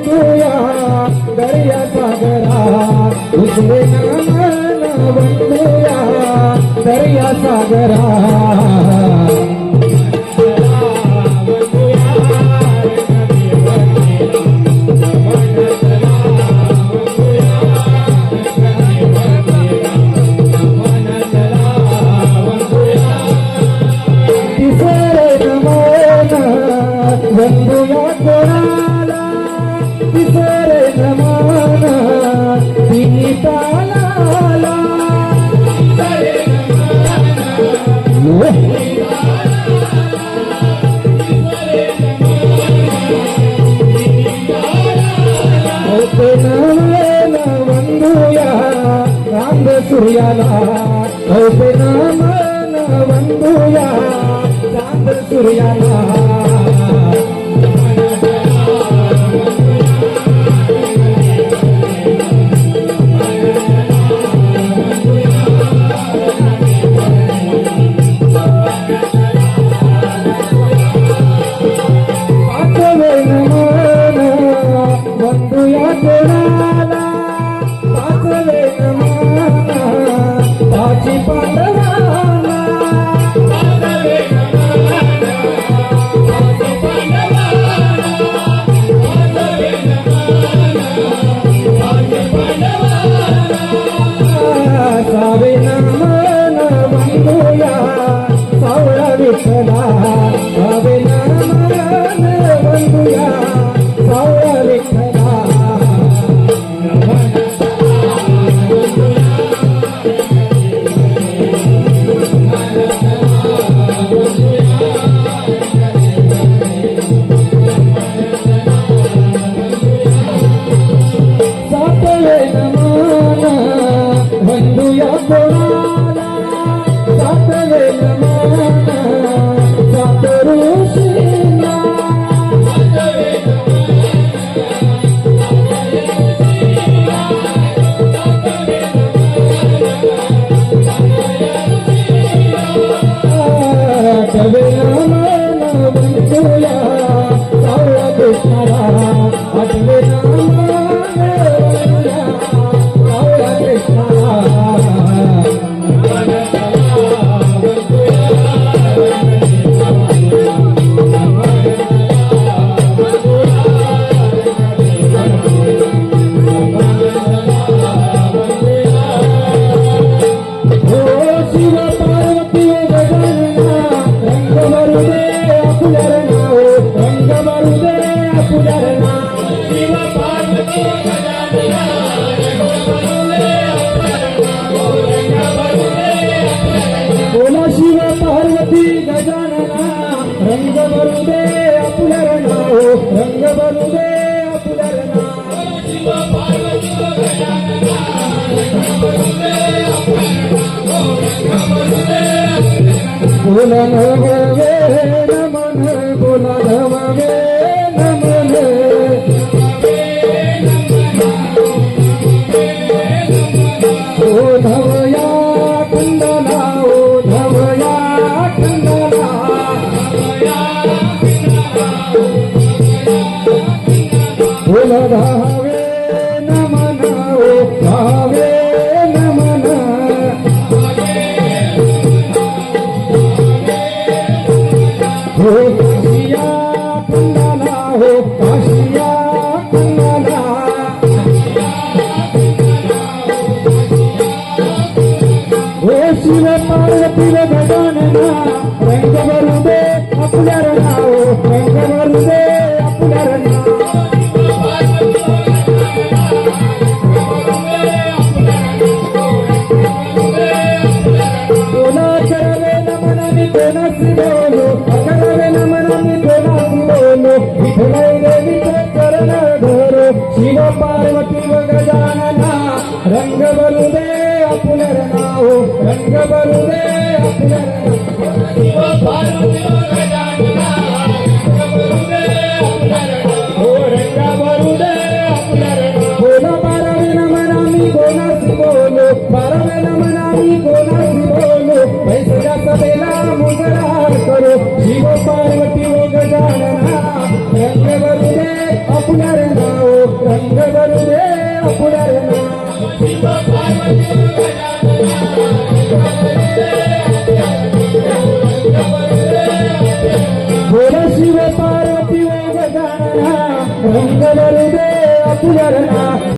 वंदूया दर्या सागरा तुझे नाम वंदूया दर्या सागरा वंदूया कोणाला तिसरे नमन तिन्ही तालाला होते नमन वंदूया रांग सूर्याला होते नमन वंदूया रांग सूर्याला वंदूया कोणाला पाचवे नमन पाची पांडवाला सावे नमन वंदूया सावळा विठ्ठला सावे नमन वंदूया सावळा विठ्ठला सातवे नमन वंदूया कोणाला सातवे नमन सात ऋषींना आठवे नमन वंदूया सावळा कृष्णाला आठवे नमन वंदूया सावळा कृष्णाला बोला शिव पार्वती गजानना रंग भरू दे आपल्या नाव रंग भरू दे आपल्या बोला नमवे नमन बोला नमवे नमन ओ धवया कुंडला ओ धवया कुंडला बोल धावे नमन ओ धावे नमन हो काशिया कुंडला हो काशिया कुंडला शिव पार्वती गजानना रंग भरू दे आपल्या नाव रंग भरू दे आपल्या कोणा करवे नमनामी कोणासी बोलो करवे नमनामी कोणासी बोलो विठुराई देवीचे चरण धरो शिव पार्वती गजानना रंग भरू दे आपल्या नाव रंग भरू दे आपल्या शिव पार्वती गजानना रंग भरू दे आपल्या हो रंग भरू दे आपल्या बोला बारावे नमनामी कोणासी बोलो बारावे नमनामी कोणासी बोलो पैसल्या सभेला मुजरार करो शिव पार्वती गजानना रंग भरू दे आपल्या नाव रंग भरू दे अपुजरना